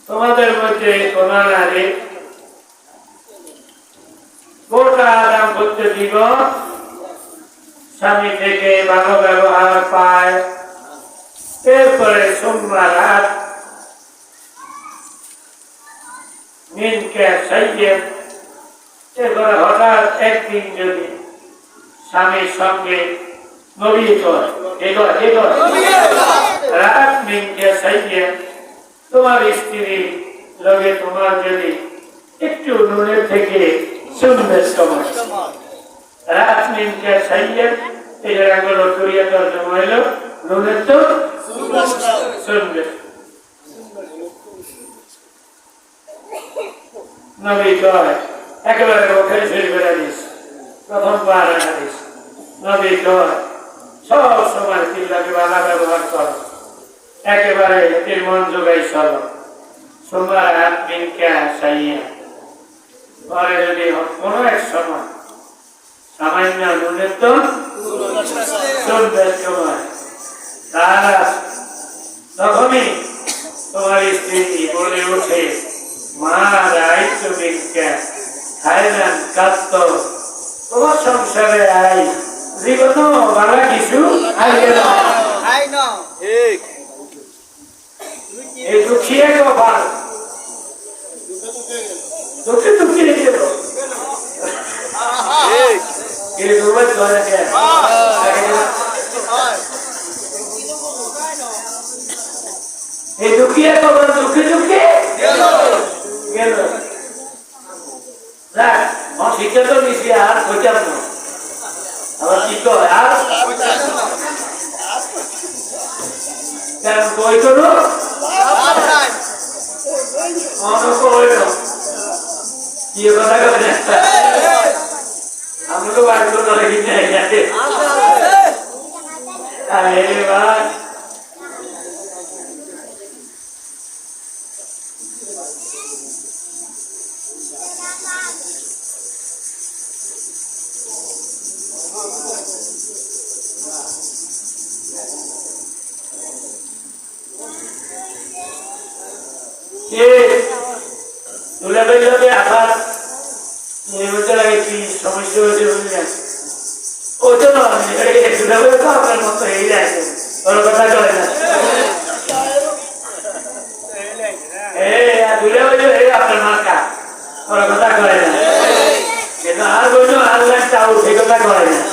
তোমাদের মধ্যে কোন নারী গোটা দাম্পত্য জীবন স্বামী থেকে ভালো ব্যবহার পায় এরপরে সোমবার রাত মিনকে সাইয়েম এরপরে হঠাৎ একদিন যদি স্বামীর সঙ্গে নবীত রাত মিনকে সাইয়েম তোমার স্ত্রী লগে তোমার যদি একটু নুনের থেকে সুন্দর সময় রাত মিনকে সাইয়েম এই রাগল করিয়া তর্জমা হইল নুনের তো সুন্দর নবী কয় একেবারে মুখে ফিরবে হাদিস প্রথম বার হাদিস নবী কয় সব সময় তিল্লাকে ভালো ব্যবহার করো একেবারে এটির মন যোগাই চলো সোমবার হাত মিনকা সাইয়া পরে যদি কোনো এক সময় সামান্য নুনের তো সুন্দর সময় তারা তখনই তোমার স্ত্রী বলে ওঠে মা রাইত মিনকা খায়রান কাত্ত তোমার সংসারে আই জীবন বালা কিছু আই না ঠিক এই দুঃখিয়ে কপাল দুঃখে দুঃখিয়ে গেল এই দুর্বল করে এই দুঃখিয়ে কপাল দুঃখে দুঃখে গেল দেখ আমার শিক্ষা তো নিছি আর হইতাম না আবার কি কয় আর কেন কই করো কি কথা করে আমি তো বাড়ি তো রেখে যাই কে তুলে বেরোবে আবার নির্বাচন আগে কি সমস্যা হয়েছে বুঝলেন ওই তো নয় তুলে বেরো তো আপনার মতো এই আছে ওর কথা চলে না তুলে বেরো আপনার মার্কা ওর কথা করে না কিন্তু আর বলল আল্লাহ চাউ সে কথা করে না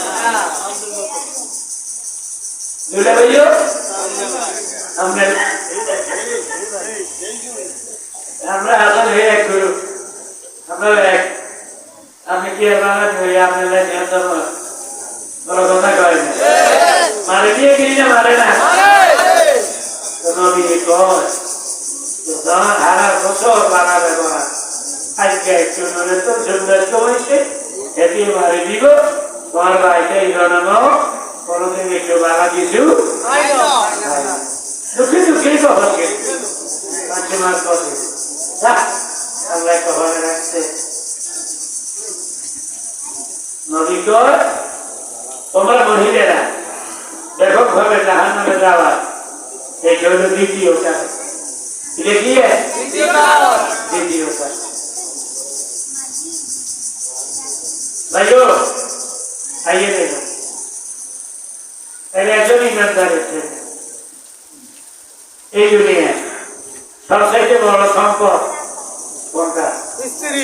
তুলে বেরো আমরা আমরা আপনার হয়ে এক গুরু আপনার এক আপনি কি আপনারা ধরে আপনারা নিয়ন্ত্রণ বড় কথা কয় না মারে দিয়ে গিয়ে না মারে না নবী কয় তোমার হারা বছর বানা ব্যবহার আজকে একটু নলে তো সৌন্দর্য হয়েছে এটি মারে দিব তোমার বাড়িতে জন্ম কোনোদিন একটু বানা কিছু দুঃখে দুঃখে কখনকে পাঁচে মাস কথা আল্লাহ কখনো রাখছে নবী কয় তোমরা মহিলারা ব্যাপক ভাবে জাহান নামে যাওয়া এই হল দ্বিতীয়টা দেখিয়ে দ্বিতীয়টা ভাইও আইয়ে দেখো এর একজন ইমানদার হচ্ছে এই দুনিয়ায় সবচাইতে বড় সম্পদ কোনটা স্ত্রী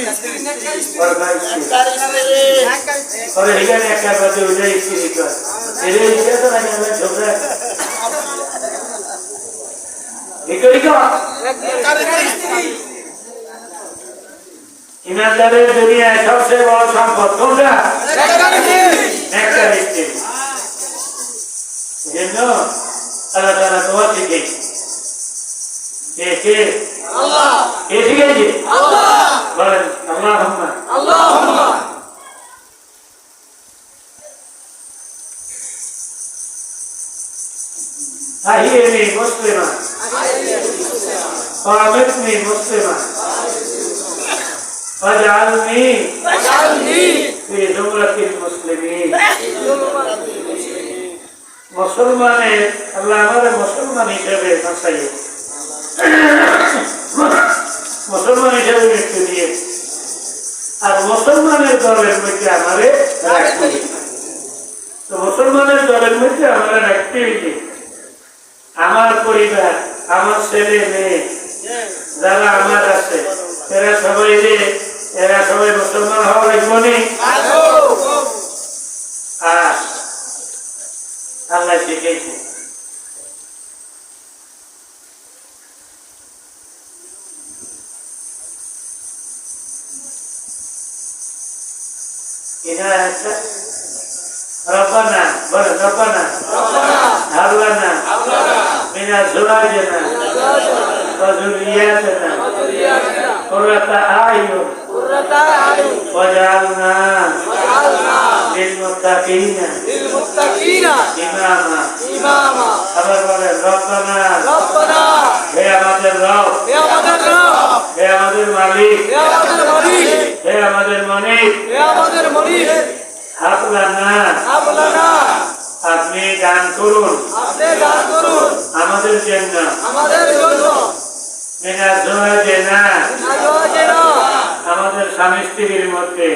এখানে একটা বাজে ওইটা স্ত্রী কর এদের ইচ্ছা তো নাকি আমরা ঝগড়া ইমানদারের দুনিয়ায় সবচেয়ে বড় সম্পদ কোনটা একটা স্ত্রী জন্য আল্লাহ তাআলা তোমার থেকে কে আল্লাহ কে শিখেছে আল্লাহ বলেন আল্লাহুম্মা আল্লাহুম্মা আহিনি মুসলিমা ওয়ামিতনি মুসলিমা ওয়াজআলনি ফি জুমরাতিল মুসলিমিন মুসলমানের আল্লাহ আমাদের মুসলমান হিসেবে বাঁচাইয়ে মুসলমান হিসেবে মৃত্যু দিয়ে আর মুসলমানের দলের মধ্যে আমাদের তো মুসলমানের দলের মধ্যে আমরা রাখতে আমার পরিবার আমার ছেলে মেয়ে যারা আমার আছে এরা সবাই মুসলমান হওয়া লাগবে আর আল্লাহ শিখেছে ربنا هب لنا من أزواجنا وذرياتنا قرة أعين واجعلنا للمتقين إماما ربنا হে আমাদের রব হে আমাদের মালিক হে আমাদের মালিক হাবলানা আপনি দান করুন আমাদের জন্য মিনা জওয়াজেনা আমাদের স্বামী স্ত্রীর মধ্যে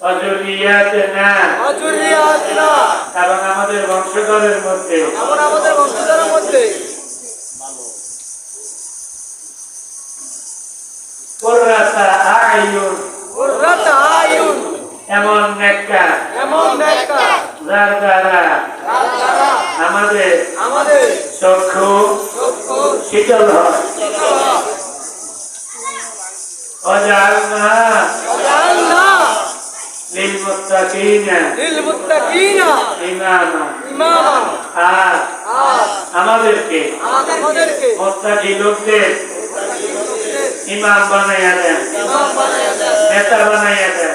অজুরিয়াতেনা এবং আমাদের বংশধরের মধ্যে কুররাতা আয়ুন এমন নেককার যার দ্বারা আমাদের চক্ষু শীতল হয় ওয়াজআলনা লিলমুত্তাকিনা ইমামা আর আমাদেরকে মুত্তাকি লোকদের ইমাম বানাইয়া দেন নেতা বানাইয়া দেন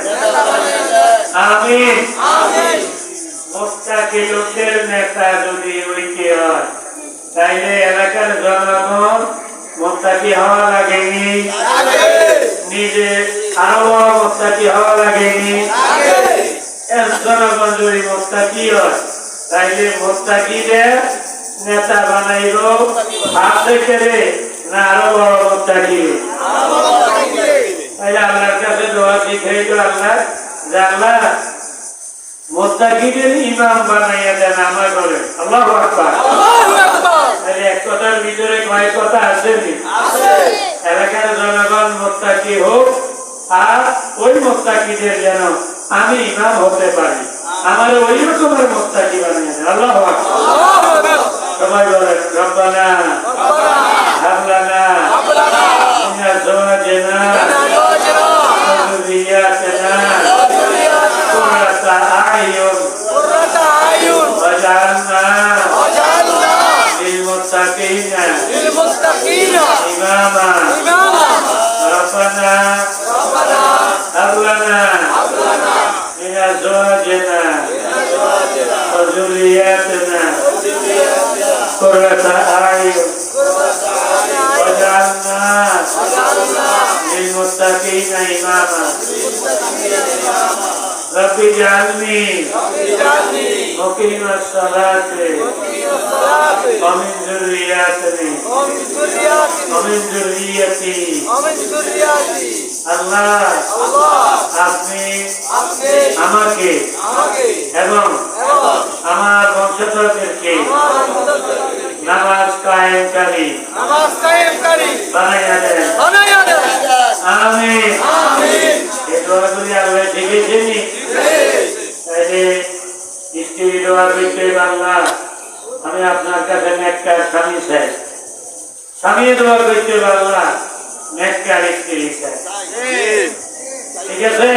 আমিন মুত্তাকি লোকদের নেতা যদি হইতে হয় তাইলে এলাকার জনগণ মুত্তাকি হওয়া লাগেনি নিজে আরো বড় মুত্তাকি হওয়া লাগেনি জনগণ যদি মুত্তাকি হয় তাইলে মুত্তাকিদের নেতা বানাইল ফাসিকদের না আরো বড় মুত্তাকি? তাহলে আল্লাহর কাছে দোয়া শিখাই তো আল্লাহ যে আল্লাহ মুত্তাকিদের ইমাম বানাইয়া দেন আমার ঘরে। আল্লাহু আকবার। তাহলে এক কথার ভিতরে কয় কথা আছে? এলাকার জনগণ মুত্তাকি হোক, আর ওই মুত্তাকিদের যেন আমি ইমাম হতে পারি, আমার ওই রকমের মুত্তাকি বানিয়ে দেন। আল্লাহু আকবার। সবাই বলেন রব্বানা হাব লানা মিন আজওয়াজিনা ওয়া যুররিয়াতিনা কুররাতা আ'য়ুন ওয়াজআলনা লিল মুত্তাকিনা ইমামা। রব্বানা হাব লানা মিন আজওয়াজিনা ওয়া যুররিয়াতিনা কুররাতা আ'য়ুন ওয়াজআলনা লিল মুত্তাকিনা ইমামা। رب اجعلني مقيم الصلاة ومن ذريتي ومن ذريتي। আল্লাহ আপনি আমাকে এবং আমার বংশধরদেরকে নামাজ কায়েমকারী বানাইয়া দেন। আমিন। এই দোয়াগুলি আল্লাহ শিখেছেনি। তাইলে স্ত্রী দোয়া করতে আল্লাহ আমি আপনার কাছে নেককার স্বামী চাই, স্বামী দোয়া করতে আল্লাহ নেককার স্ত্রী চাই। ঠিক আছে?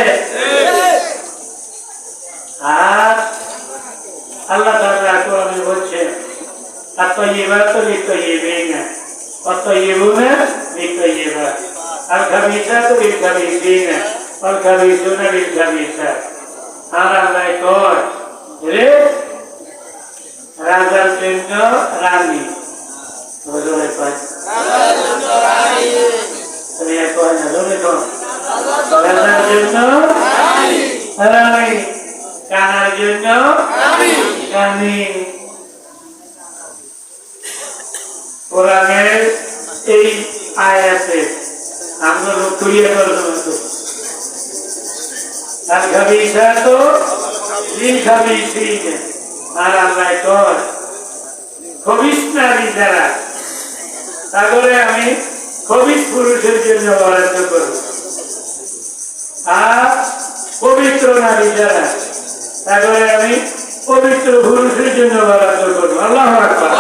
আর আল্লাহ তাআলা কোরআনে বলছেন আত-তাইয়্যিবাতু লিত-তাইয়্যিবিনা ওয়াত-তাইয়্যিবুনা লিত-তাইয়্যিবাত আল-খাবিসাতু লিল-খাবিসিনা ওয়াল-খাবিসুনা লিল-খাবিসাত। আর আল্লাহ কয় রে রাজার জন্য রানী, রাজার জন্য রানী, কানার জন্য রানী। কোরআনের এই আয়াতে আমরা লক্ষ্য করবো আল-খাবিসাতু লিল-খাবিসিনা। আর আল্লাহ কয় খবিস নারী যারা তাহলে আমি খবিস পুরুষের জন্য বরাদ্দ করব, আর পবিত্র নারী যারা তাহলে আমি পবিত্র পুরুষের জন্য বরাদ্দ করব। আল্লাহু আকবার।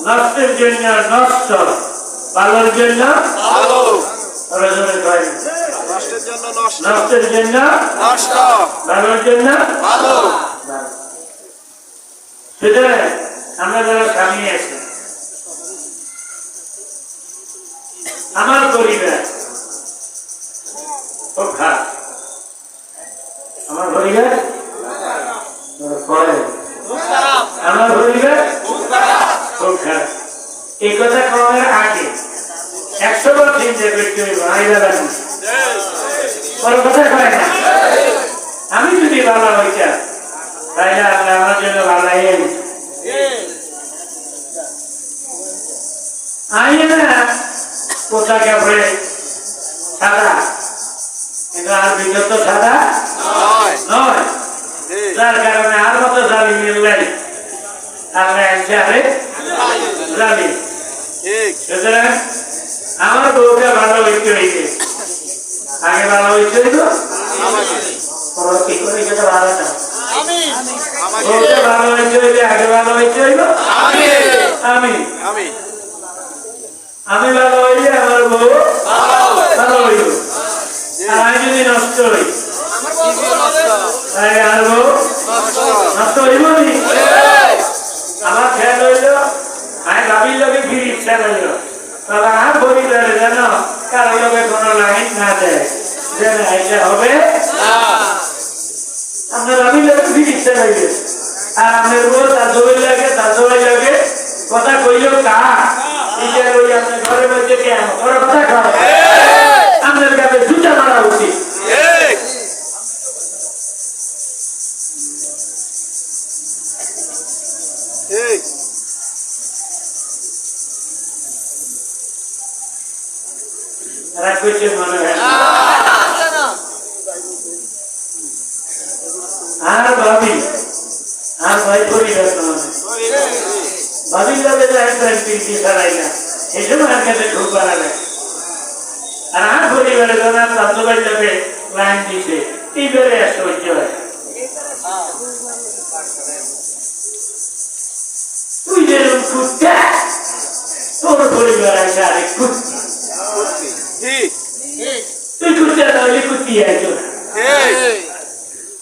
নষ্টের জন্য নষ্ট, ভালোর জন্য ভালো। নষ্টের জন্য নষ্ট, ভালোর জন্য ভালো। সুতরাং আমরা যারা স্বামী আছি, আমার পরিবার খুব খারাপ, আমার পরিবার আমার পরিবার খুব খারাপ। এই কথা করার আগে 100 বার চিন্তা করতে হইব। কথা কয় না, আমি যদি ভালো হইতাম তাহলে আল্লাহ আমার জন্য ভালো আইনা পোশাক কাপড়ে সাদা, কিন্তু আর ভিতর তো সাদা নয়, যার কারণে আর মতো জালি মিললেন আল্লাহ আরে জালি। সুতরাং আমার বউটা ভালো হইতে হইবে, আগে ভালো হইতে হইব, কি করে সেটা ভালো না, বউটা ভালো হইতে হইবে, আগে ভালো হইতে হইব। আমি আমি ভালো হইলে আমার বউ ভালো হইব, আর আমি যদি নষ্ট হই তাহলে আর বউ নষ্ট হইব নি। আমার খেয়াল হইল আমি ভাবির লোকে ফির ইচ্ছা হইল, তবে আর পরিবারে যেন কারো লোকে কোনো লাইন না দেয়, যেন এটা হবে আপনার ভাবির লোকে ফির ইচ্ছা হইবে। আর আপনার বউ তার সবাই লাগে কথা কইল কা ইটার ওই আপনার ঘরের মধ্যে কেন ওরা কথা খায়, আপনার কাছে জুতা মারা উচিত। রাগ করছে মনে হয় আর ভাবি আর ভাই পরিবার ভাবি যাবে ছাড়াই না এই সময় আর কাছে ঢুক পারা যায় আর আর পরিবারে যখন আর রাজ্যবাড়ি যাবে লাইন দিছে এই বেড়ে আসতে হচ্ছে হয় তুই যেরকম কুত্তা তোর পরিবার আছে আরেক কুত্তি তুই কুত্তা তাহলে কুত্তি আছো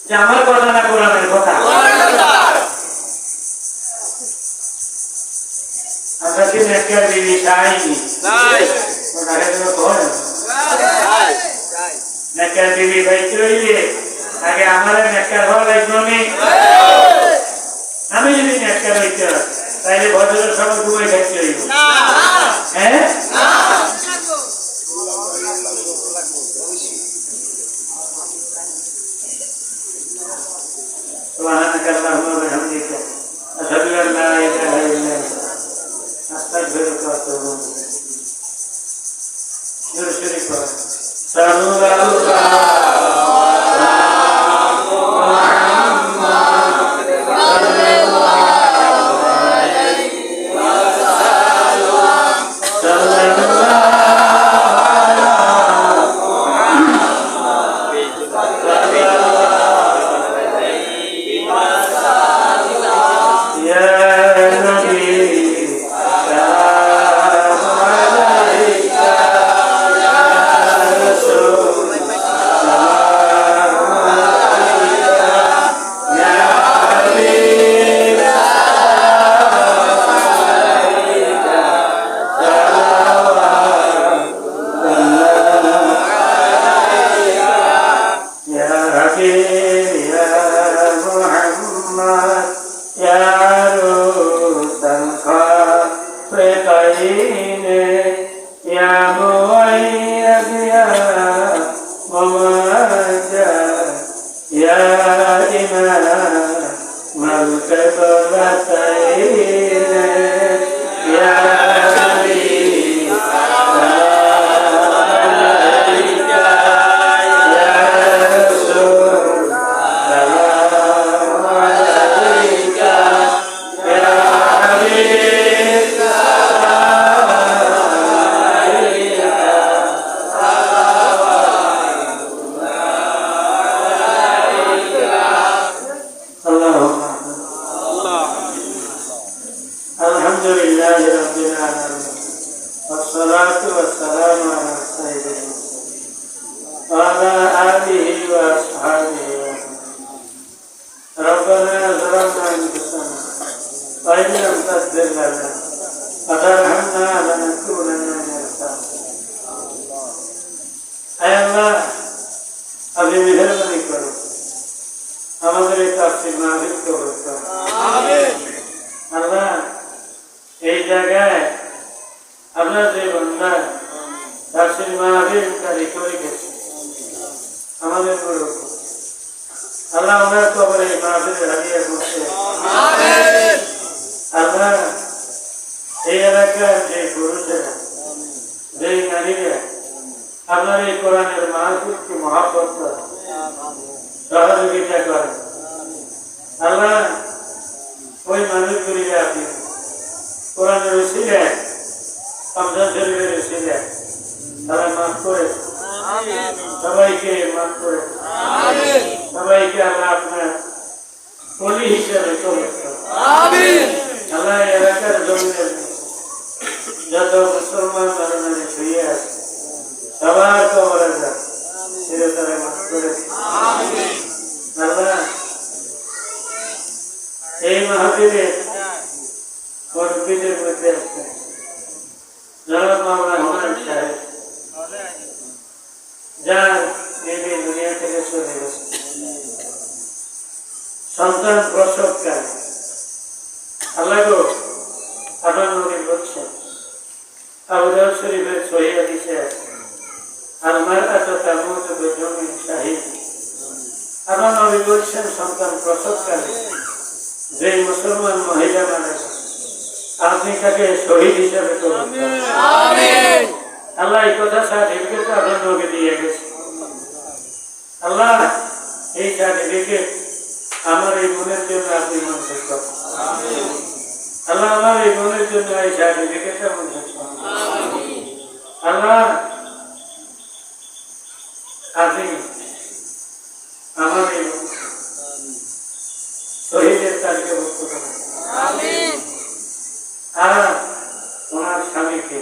যে আমার কথা না কোরআনের কথা আমরা কি নেককার বিবি চাইনি নেককার বিবি বাইতে রইলে আগে আমার নেককার হওয়া লাগবে আমি যদি নেককার হইতে তাইলে ভদ্রের সময় ঘুমাই থাকতে হইব হ্যাঁ سبحانك اللهم وبحمدك أشهد أن لا إله إلا أنت أستغفرك وأتوب إليك صلى আল্লাহ এই কথা সার্টিফিকেট আপনার লোকে দিয়ে গেছে। আল্লাহ এই সার্টিফিকেট আমার এই বোনের জন্য আপনি মঞ্জুর করুন। আল্লাহ আমার এই বোনের জন্য এই সার্টিফিকেটটা মঞ্জুর করুন। আল্লাহ আপনি আমার এই শহীদের তালিকাভুক্ত করেন। আর ওনার স্বামীকে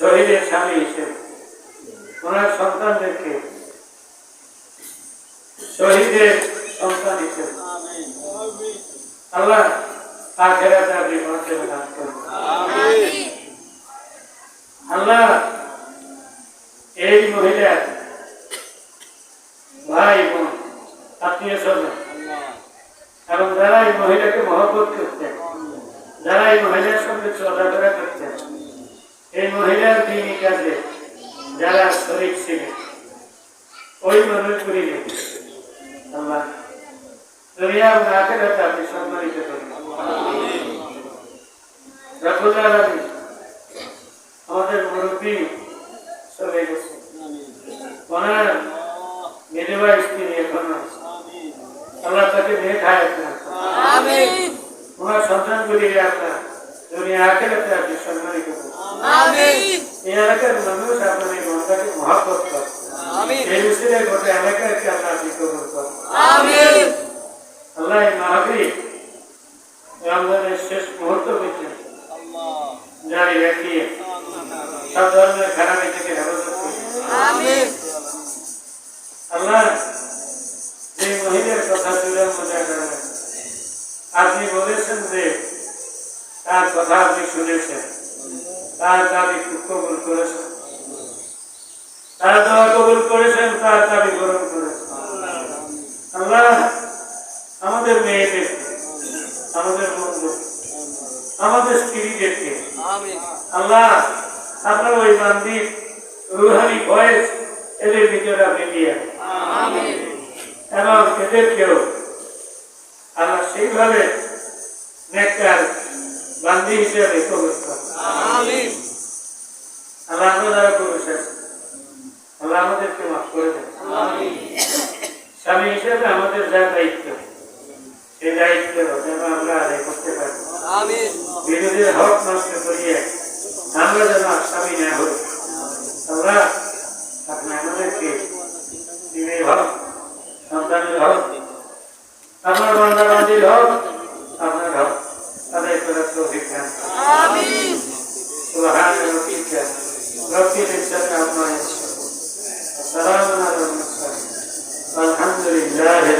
শহীদের স্বামী হিসেবে, ওনার সন্তানদেরকে শহীদের সন্তান হিসেবে আল্লাহ আখিরাতে আপনি মর্যাদা দান করুন। আল্লাহ এই মহিলার ভাই বোন আত্মীয় স্বজন এবং যারা এই মহিলাকে মহব্বত করতেন, যারা এই মহিলার সঙ্গে চলাফেরা করতেন, এই মহিলার দিনী কাজে যারা শরীক ছিলেন, ওই মানুষগুলিকে আল্লাহ দুনিয়া এবং আখিরাতে আপনি সম্মানিত করুন। রব্বুল আলামিন আমাদের মুরব্বী চলে গেছে, ওনার বিধবা স্ত্রী এখন আছে, আল্লাহ তাকে নেক হায়াত দান করুন। ওনার সন্তানগুলিকে আপনার দুনিয়া আখিরাতে আপনি সম্মানিত করুন। এই এলাকার মানুষ আপনার এই মনটাকে মহব্বত করেন, এই উসিলায় গোটা এলাকাকে আল্লাহ আপনি কবুল করুন। আল্লাহ এই মাহফিল রমজানের শেষ মুহূর্ত পর্যন্ত জারি রাখিয়ে সব ধরনের খারাপি থেকে হেফাজত করুন। আল্লাহ যে মহিলার কথা চূড়ার মজা করেন, আপনি বলেছেন যে তার কথা আপনি শুনেছেন, তার দাবি কবুল করেছেন, তার দোয়া কবুল করেছেন, তার দাবি গ্রহণ করেছেন। আল্লাহ আমাদের মেয়েদেরকে, আমাদের বন্ধু, আমাদের স্ত্রীদেরকে আল্লাহ আপনার ওই বান্দির রুহানি ভয়েস এদের ভিতরে আপনি দিয়ে এবং এদেরকেও আল্লাহ সেইভাবে নেককার বান্দি হিসেবে কবুল করুন। আল্লাহ আমরা যারা করেছেন আল্লাহ আমাদেরকে মাফ করে দেন। স্বামী হিসেবে আমাদের যা দায়িত্ব, সেই দায়িত্ব যেন আমরা আদায় করতে পারি। বিরোধীর হক নষ্ট করিয়ে আমরা যেন স্বামী না হই। আল্লাহ আপনি আমাদেরকে স্ত্রীর হক, সন্তানের হক, আপনার বান্দা বান্দির হক, আপনার হক আদায় করার তৌফিক দান করুন। সুবহান রাব্বিকা রব্বিল ইজ্জাতি আম্মা ইয়াসিফুন ওয়া সালামুন আলাল মুরসালিন ওয়ালহামদুলিল্লাহি